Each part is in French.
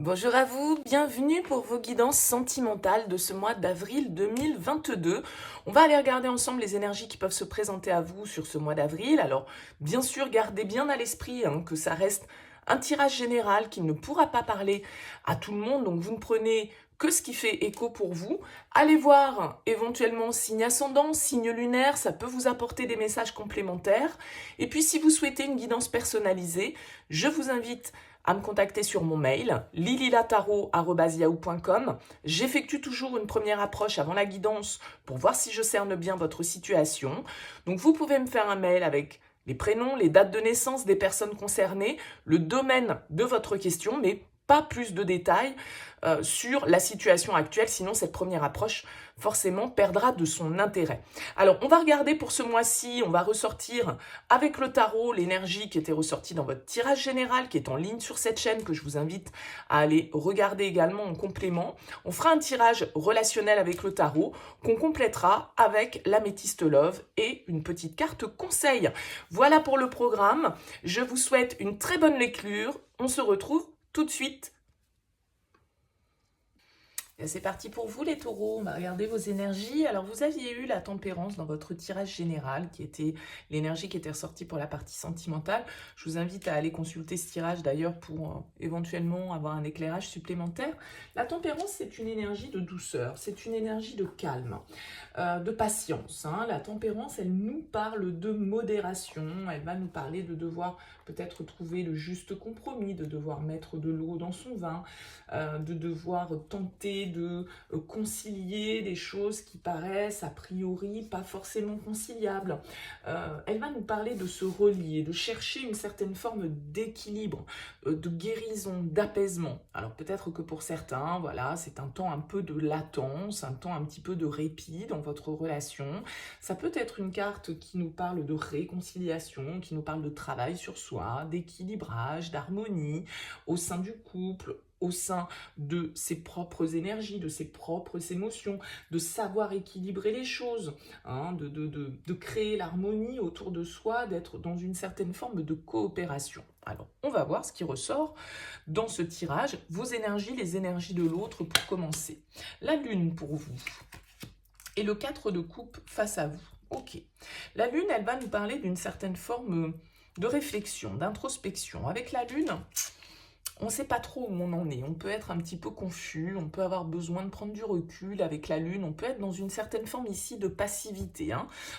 Bonjour à vous, bienvenue pour vos guidances sentimentales de ce mois d'avril 2022. On va aller regarder ensemble les énergies qui peuvent se présenter à vous sur ce mois d'avril. Alors, bien sûr, gardez bien à l'esprit que ça reste un tirage général qui ne pourra pas parler à tout le monde. Donc, vous ne prenez que ce qui fait écho pour vous. Allez voir éventuellement signe ascendant, signe lunaire, ça peut vous apporter des messages complémentaires. Et puis, si vous souhaitez une guidance personnalisée, je vous invite à me contacter sur mon mail lililataro@yahoo.com. J'effectue toujours une première approche avant la guidance pour voir si je cerne bien votre situation. Donc vous pouvez me faire un mail avec les prénoms, les dates de naissance des personnes concernées, le domaine de votre question, mais pas plus de détails sur la situation actuelle, sinon cette première approche forcément perdra de son intérêt. Alors on va regarder pour ce mois-ci, on va ressortir avec le tarot l'énergie qui était ressortie dans votre tirage général, qui est en ligne sur cette chaîne, que je vous invite à aller regarder également en complément. On fera un tirage relationnel avec le tarot qu'on complétera avec l'améthyste love et une petite carte conseil. Voilà pour le programme. Je vous souhaite une très bonne lecture. On se retrouve tout de suite. C'est parti pour vous les taureaux, on va regarder vos énergies. Alors vous aviez eu la tempérance dans votre tirage général, qui était l'énergie qui était ressortie pour la partie sentimentale. Je vous invite à aller consulter ce tirage d'ailleurs pour éventuellement avoir un éclairage supplémentaire. La tempérance, c'est une énergie de douceur, c'est une énergie de calme, de patience. La tempérance, elle nous parle de modération, elle va nous parler de devoir peut-être trouver le juste compromis, de devoir mettre de l'eau dans son vin, de devoir tenter de concilier des choses qui paraissent a priori pas forcément conciliables. Elle va nous parler de se relier, de chercher une certaine forme d'équilibre, de guérison, d'apaisement. Alors peut-être que pour certains, voilà, c'est un temps un peu de latence, un temps un petit peu de répit dans votre relation. Ça peut être une carte qui nous parle de réconciliation, qui nous parle de travail sur soi, d'équilibrage, d'harmonie au sein du couple, au sein de ses propres énergies, de ses propres émotions, de savoir équilibrer les choses, de créer l'harmonie autour de soi, d'être dans une certaine forme de coopération. Alors, on va voir ce qui ressort dans ce tirage, vos énergies, les énergies de l'autre pour commencer. La lune pour vous et le 4 de coupe face à vous. Ok. La lune, elle va nous parler d'une certaine forme de réflexion, d'introspection. Avec la lune, on ne sait pas trop où on en est, on peut être un petit peu confus, on peut avoir besoin de prendre du recul avec la lune, on peut être dans une certaine forme ici de passivité,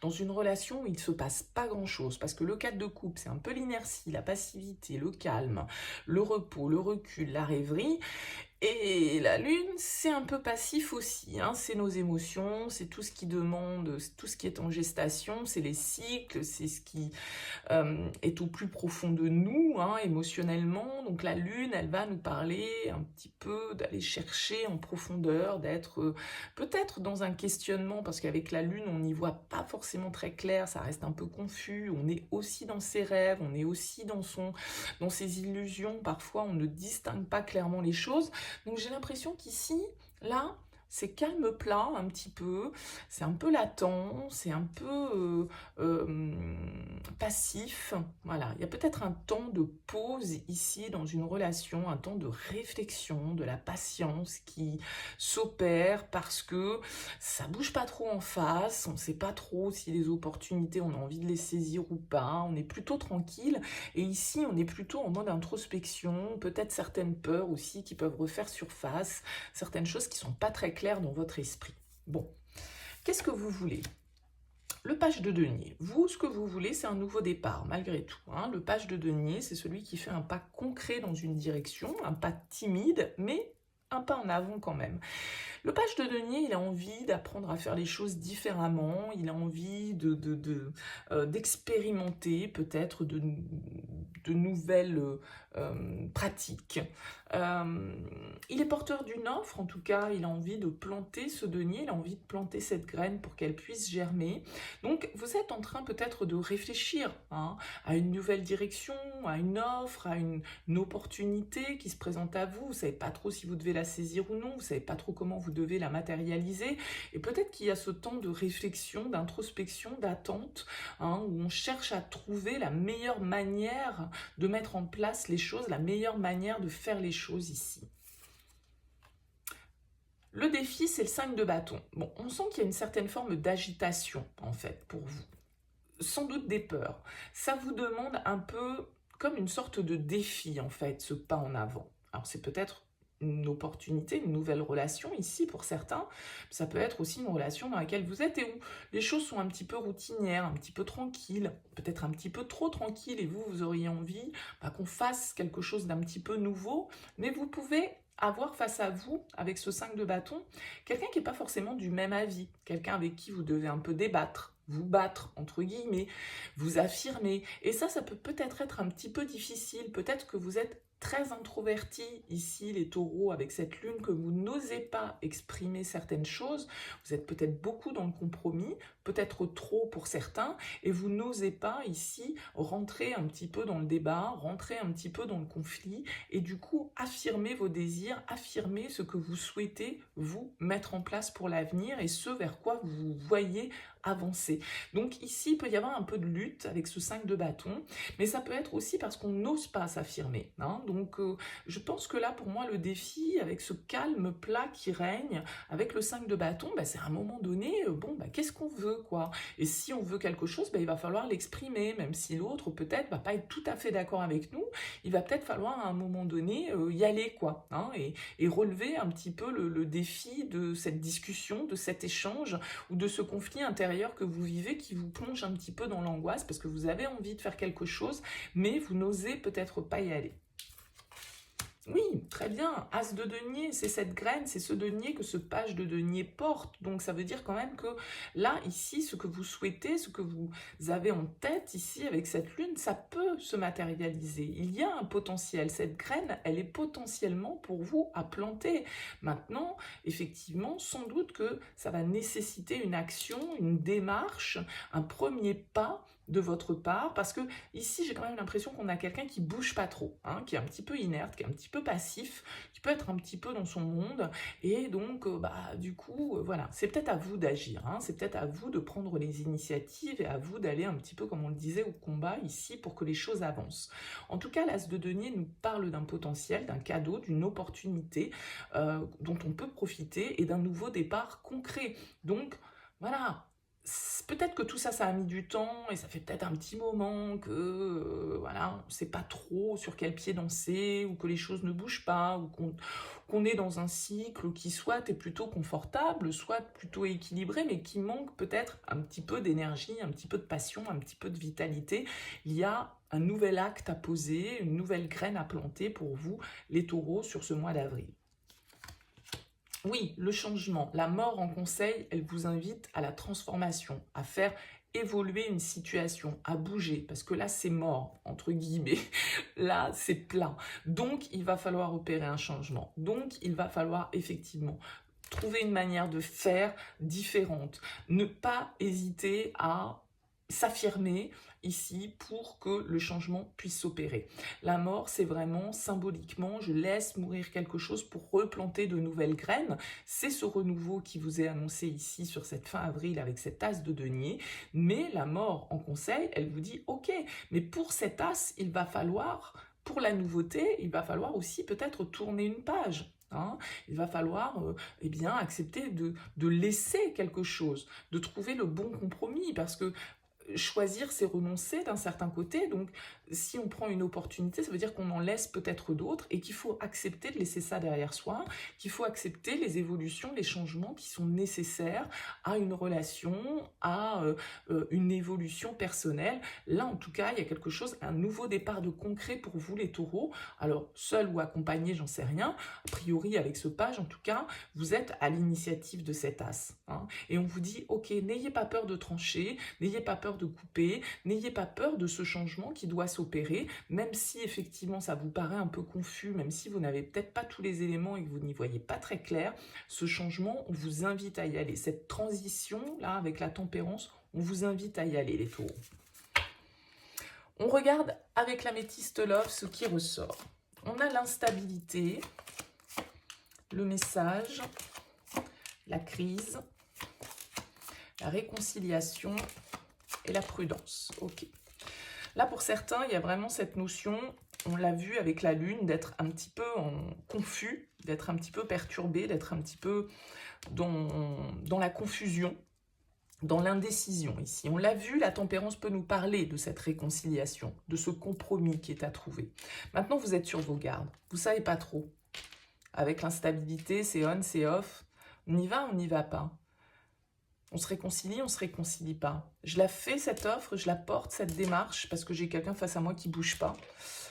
dans une relation où il ne se passe pas grand-chose, parce que le 4 de coupe, c'est un peu l'inertie, la passivité, le calme, le repos, le recul, la rêverie. Et la lune, c'est un peu passif aussi, c'est nos émotions, c'est tout ce qui demande, tout ce qui est en gestation, c'est les cycles, c'est ce qui est au plus profond de nous, émotionnellement. Donc la lune, elle va nous parler un petit peu d'aller chercher en profondeur, d'être peut-être dans un questionnement, parce qu'avec la lune, on n'y voit pas forcément très clair, ça reste un peu confus, on est aussi dans ses rêves, on est aussi dans ses illusions, parfois on ne distingue pas clairement les choses. Donc j'ai l'impression qu'ici, là, c'est calme plat un petit peu, c'est un peu latent, c'est un peu passif. Voilà, il y a peut-être un temps de pause ici dans une relation, un temps de réflexion, de la patience qui s'opère parce que ça bouge pas trop en face, on ne sait pas trop si les opportunités, on a envie de les saisir ou pas, on est plutôt tranquille. Et ici, on est plutôt en mode introspection, peut-être certaines peurs aussi qui peuvent refaire surface, certaines choses qui ne sont pas très claires dans votre esprit. Bon, qu'est-ce que vous voulez ? Le page de denier. Vous, ce que vous voulez, c'est un nouveau départ, malgré tout. Le page de denier, c'est celui qui fait un pas concret dans une direction, un pas timide, mais un pas en avant quand même. Le page de denier, il a envie d'apprendre à faire les choses différemment, il a envie d'expérimenter peut-être de nouvelles pratiques. Il est porteur d'une offre, en tout cas, il a envie de planter ce denier, il a envie de planter cette graine pour qu'elle puisse germer. Donc, vous êtes en train peut-être de réfléchir à une nouvelle direction, à une offre, à une opportunité qui se présente à vous. Vous ne savez pas trop si vous devez la saisir ou non, vous ne savez pas trop comment vous devez la matérialiser. Et peut-être qu'il y a ce temps de réflexion, d'introspection, d'attente, où on cherche à trouver la meilleure manière de mettre en place les choses, la meilleure manière de faire les choses ici. Le défi, c'est le 5 de bâton. Bon, on sent qu'il y a une certaine forme d'agitation, en fait, pour vous. Sans doute des peurs. Ça vous demande un peu comme une sorte de défi, en fait, ce pas en avant. Alors, c'est peut-être une opportunité, une nouvelle relation ici pour certains. Ça peut être aussi une relation dans laquelle vous êtes et où les choses sont un petit peu routinières, un petit peu tranquilles, peut-être un petit peu trop tranquilles et vous auriez envie qu'on fasse quelque chose d'un petit peu nouveau, mais vous pouvez avoir face à vous, avec ce 5 de bâton, quelqu'un qui n'est pas forcément du même avis, quelqu'un avec qui vous devez un peu débattre, vous battre, entre guillemets, vous affirmer. Et ça peut peut-être être un petit peu difficile. Peut-être que vous êtes très introverti ici, les taureaux, avec cette lune, que vous n'osez pas exprimer certaines choses. Vous êtes peut-être beaucoup dans le compromis, peut-être trop pour certains, et vous n'osez pas ici rentrer un petit peu dans le débat, rentrer un petit peu dans le conflit, et du coup affirmer vos désirs, affirmer ce que vous souhaitez vous mettre en place pour l'avenir et ce vers quoi vous voyez avancer. Donc ici, il peut y avoir un peu de lutte avec ce 5 de bâton, mais ça peut être aussi parce qu'on n'ose pas s'affirmer. Donc je pense que là, pour moi, le défi, avec ce calme plat qui règne, avec le 5 de bâton, c'est à un moment donné, qu'est-ce qu'on veut, quoi? Et si on veut quelque chose, il va falloir l'exprimer, même si l'autre, peut-être, va pas être tout à fait d'accord avec nous, il va peut-être falloir, à un moment donné, y aller, quoi, et relever un petit peu le défi de cette discussion, de cet échange, ou de ce conflit intérieur que vous vivez qui vous plonge un petit peu dans l'angoisse parce que vous avez envie de faire quelque chose, mais vous n'osez peut-être pas y aller. Oui, très bien. As de denier, c'est cette graine, c'est ce denier que ce page de denier porte. Donc ça veut dire quand même que là, ici, ce que vous souhaitez, ce que vous avez en tête ici avec cette lune, ça peut se matérialiser. Il y a un potentiel. Cette graine, elle est potentiellement pour vous à planter. Maintenant, effectivement, sans doute que ça va nécessiter une action, une démarche, un premier pas de votre part, parce que ici j'ai quand même l'impression qu'on a quelqu'un qui bouge pas trop, qui est un petit peu inerte, qui est un petit peu passif, qui peut être un petit peu dans son monde, et donc du coup voilà, c'est peut-être à vous d'agir, c'est peut-être à vous de prendre les initiatives et à vous d'aller un petit peu, comme on le disait, au combat ici pour que les choses avancent. En tout cas, l'As de denier nous parle d'un potentiel, d'un cadeau, d'une opportunité dont on peut profiter et d'un nouveau départ concret. Donc voilà, peut-être que tout ça, ça a mis du temps et ça fait peut-être un petit moment que voilà, on ne sait pas trop sur quel pied danser ou que les choses ne bougent pas ou qu'on est dans un cycle qui soit est plutôt confortable, soit plutôt équilibré, mais qui manque peut-être un petit peu d'énergie, un petit peu de passion, un petit peu de vitalité. Il y a un nouvel acte à poser, une nouvelle graine à planter pour vous, les taureaux, sur ce mois d'avril. Oui, le changement, la mort en conseil, elle vous invite à la transformation, à faire évoluer une situation, à bouger, parce que là c'est mort, entre guillemets, là c'est plat. Donc il va falloir opérer un changement, donc il va falloir effectivement trouver une manière de faire différente, ne pas hésiter à s'affirmer ici pour que le changement puisse s'opérer. La mort, c'est vraiment symboliquement, je laisse mourir quelque chose pour replanter de nouvelles graines. C'est ce renouveau qui vous est annoncé ici sur cette fin avril avec cet as de denier. Mais la mort en conseil, elle vous dit, ok, mais pour cet as, il va falloir, pour la nouveauté, il va falloir aussi peut-être tourner une page. Il va falloir accepter de laisser quelque chose, de trouver le bon compromis, parce que choisir, c'est renoncer d'un certain côté. Donc, si on prend une opportunité, ça veut dire qu'on en laisse peut-être d'autres et qu'il faut accepter de laisser ça derrière soi, qu'il faut accepter les évolutions, les changements qui sont nécessaires à une relation, à une évolution personnelle. Là, en tout cas, il y a quelque chose, un nouveau départ de concret pour vous, les taureaux. Alors, seul ou accompagné, j'en sais rien. A priori, avec ce page, en tout cas, vous êtes à l'initiative de cet as. Et on vous dit, ok, n'ayez pas peur de trancher, n'ayez pas peur de couper, n'ayez pas peur de ce changement qui doit s'opérer, même si effectivement ça vous paraît un peu confus, même si vous n'avez peut-être pas tous les éléments et que vous n'y voyez pas très clair, ce changement, on vous invite à y aller. Cette transition, là, avec la tempérance, on vous invite à y aller, les taureaux. On regarde avec l'améthyste love ce qui ressort. On a l'instabilité, le message, la crise, la réconciliation et la prudence. Ok. Là, pour certains, il y a vraiment cette notion on l'a vu avec la lune, d'être un petit peu confus, d'être un petit peu perturbé, d'être un petit peu dans la confusion, dans l'indécision ici. On l'a vu, la tempérance peut nous parler de cette réconciliation, de ce compromis qui est à trouver. Maintenant, vous êtes sur vos gardes. Vous ne savez pas trop. Avec l'instabilité, c'est on, c'est off. On y va, on n'y va pas. On se réconcilie, on se réconcilie pas. Je la fais cette offre, je la porte, cette démarche, parce que j'ai quelqu'un face à moi qui bouge pas,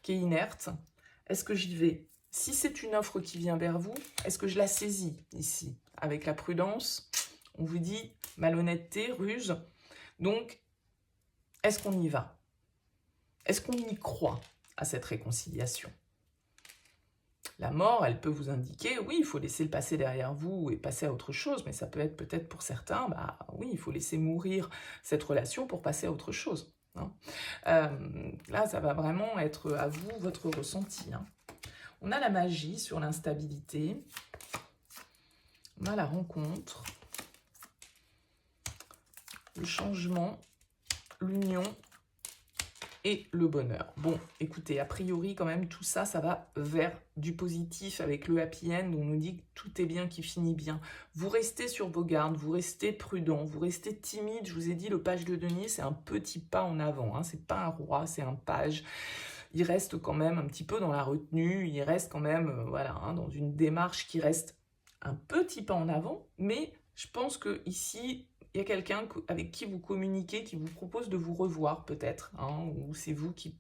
qui est inerte. Est-ce que j'y vais? Si c'est une offre qui vient vers vous, est-ce que je la saisis ici? Avec la prudence, on vous dit malhonnêteté, ruse. Donc, est-ce qu'on y va? Est-ce qu'on y croit à cette réconciliation? La mort, elle peut vous indiquer, oui, il faut laisser le passé derrière vous et passer à autre chose, mais ça peut être peut-être pour certains, bah oui, il faut laisser mourir cette relation pour passer à autre chose. Hein. Là, ça va vraiment être à vous, votre ressenti. Hein. On a la magie sur l'instabilité, on a la rencontre, le changement, l'union et le bonheur. Bon, écoutez, a priori, quand même, tout ça, ça va vers du positif avec le happy end. On nous dit que tout est bien qui finit bien. Vous restez sur vos gardes, vous restez prudent, vous restez timide. Je vous ai dit, le page de denier, c'est un petit pas en avant. Hein. C'est pas un roi, c'est un page. Il reste quand même un petit peu dans la retenue. Il reste quand même, voilà, hein, dans une démarche qui reste un petit pas en avant. Mais je pense que ici, il y a quelqu'un avec qui vous communiquez, qui vous propose de vous revoir peut-être, hein, ou c'est vous qui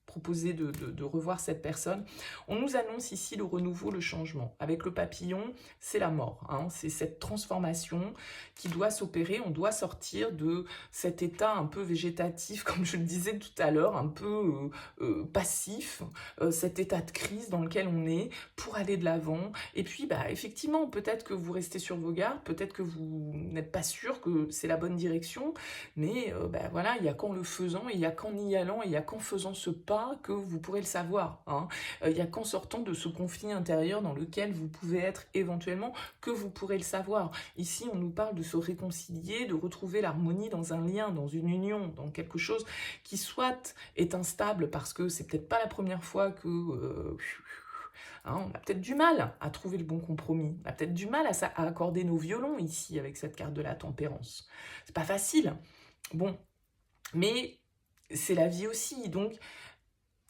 proposez de revoir cette personne. On nous annonce ici le renouveau, le changement. Avec le papillon, c'est la mort. Hein, c'est cette transformation qui doit s'opérer. On doit sortir de cet état un peu végétatif, comme je le disais tout à l'heure, un peu passif, cet état de crise dans lequel on est, pour aller de l'avant. Et puis, bah, effectivement, peut-être que vous restez sur vos gardes, peut-être que vous n'êtes pas sûr que c'est la bonne direction, mais bah, voilà, il n'y a qu'en le faisant, il n'y a qu'en y allant, il n'y a qu'en faisant ce pas que vous pourrez le savoir. Hein. Il n'y a qu'en sortant de ce conflit intérieur dans lequel vous pouvez être éventuellement que vous pourrez le savoir. Ici, on nous parle de se réconcilier, de retrouver l'harmonie dans un lien, dans une union, dans quelque chose qui soit est instable parce que c'est peut-être pas la première fois que... Hein, on a peut-être du mal à trouver le bon compromis. On a peut-être du mal à accorder nos violons ici avec cette carte de la tempérance. C'est pas facile. Bon, mais c'est la vie aussi. Donc,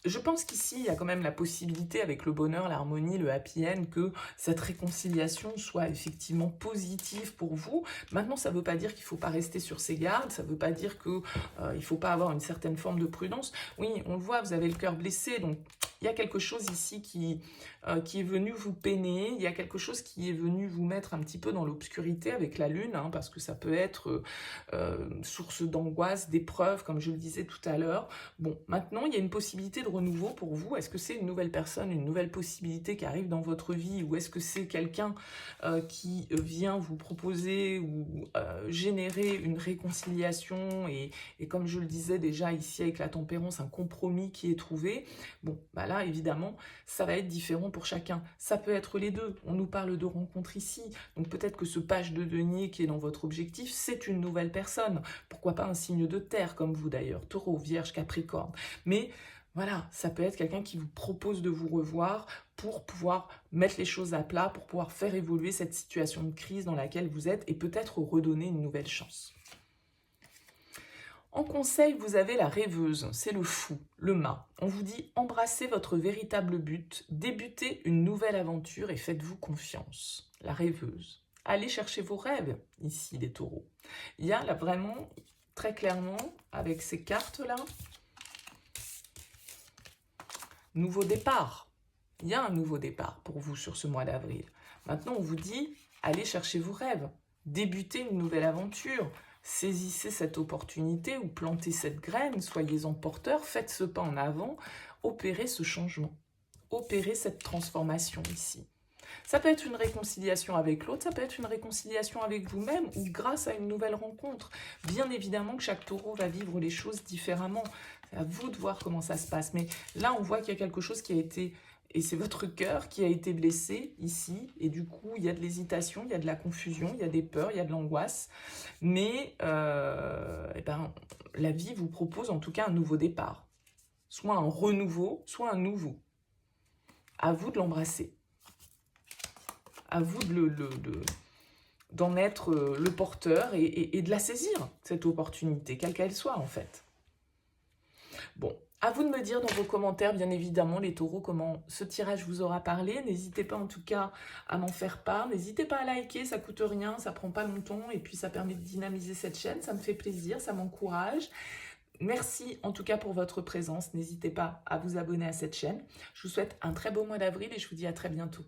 je pense qu'ici, il y a quand même la possibilité, avec le bonheur, l'harmonie, le happy end, que cette réconciliation soit effectivement positive pour vous. Maintenant, ça ne veut pas dire qu'il ne faut pas rester sur ses gardes, ça ne veut pas dire qu'il ne faut pas avoir une certaine forme de prudence. Oui, on le voit, vous avez le cœur blessé, donc il y a quelque chose ici qui est venu vous peiner, il y a quelque chose qui est venu vous mettre un petit peu dans l'obscurité avec la lune, hein, parce que ça peut être source d'angoisse, d'épreuve, comme je le disais tout à l'heure. Bon, maintenant, il y a une possibilité de renouveau pour vous. Est-ce que c'est une nouvelle personne, une nouvelle possibilité qui arrive dans votre vie, ou est-ce que c'est quelqu'un qui vient vous proposer ou générer une réconciliation et comme je le disais déjà ici avec la tempérance, un compromis qui est trouvé? Bon, bah là, évidemment, ça va être différent pour chacun. Ça peut être les deux. On nous parle de rencontre ici. Donc peut-être que ce page de denier qui est dans votre objectif, c'est une nouvelle personne. Pourquoi pas un signe de terre comme vous d'ailleurs, Taureau, Vierge, Capricorne. Mais voilà, ça peut être quelqu'un qui vous propose de vous revoir pour pouvoir mettre les choses à plat, pour pouvoir faire évoluer cette situation de crise dans laquelle vous êtes et peut-être redonner une nouvelle chance. En conseil, vous avez la rêveuse, c'est le fou, le mât. On vous dit embrassez votre véritable but, débutez une nouvelle aventure et faites-vous confiance. La rêveuse. Allez chercher vos rêves, ici les taureaux. Il y a là vraiment, très clairement, avec ces cartes-là, nouveau départ. Il y a un nouveau départ pour vous sur ce mois d'avril. Maintenant, on vous dit, allez chercher vos rêves, débutez une nouvelle aventure, saisissez cette opportunité ou plantez cette graine, soyez-en porteur, faites ce pas en avant, opérez ce changement, opérez cette transformation ici. Ça peut être une réconciliation avec l'autre, ça peut être une réconciliation avec vous-même ou grâce à une nouvelle rencontre. Bien évidemment que chaque taureau va vivre les choses différemment. C'est à vous de voir comment ça se passe. Mais là, on voit qu'il y a quelque chose qui a été... Et c'est votre cœur qui a été blessé ici. Et du coup, il y a de l'hésitation, il y a de la confusion, il y a des peurs, il y a de l'angoisse. Mais eh ben, la vie vous propose en tout cas un nouveau départ. soit un renouveau, soit un nouveau. À vous de l'embrasser. À vous d'en être le porteur et de la saisir, cette opportunité, quelle qu'elle soit en fait. Bon, à vous de me dire dans vos commentaires, bien évidemment, les taureaux, comment ce tirage vous aura parlé. N'hésitez pas en tout cas à m'en faire part. N'hésitez pas à liker, ça coûte rien, ça prend pas longtemps et puis ça permet de dynamiser cette chaîne. Ça me fait plaisir, ça m'encourage. Merci en tout cas pour votre présence. N'hésitez pas à vous abonner à cette chaîne. Je vous souhaite un très beau mois d'avril et je vous dis à très bientôt.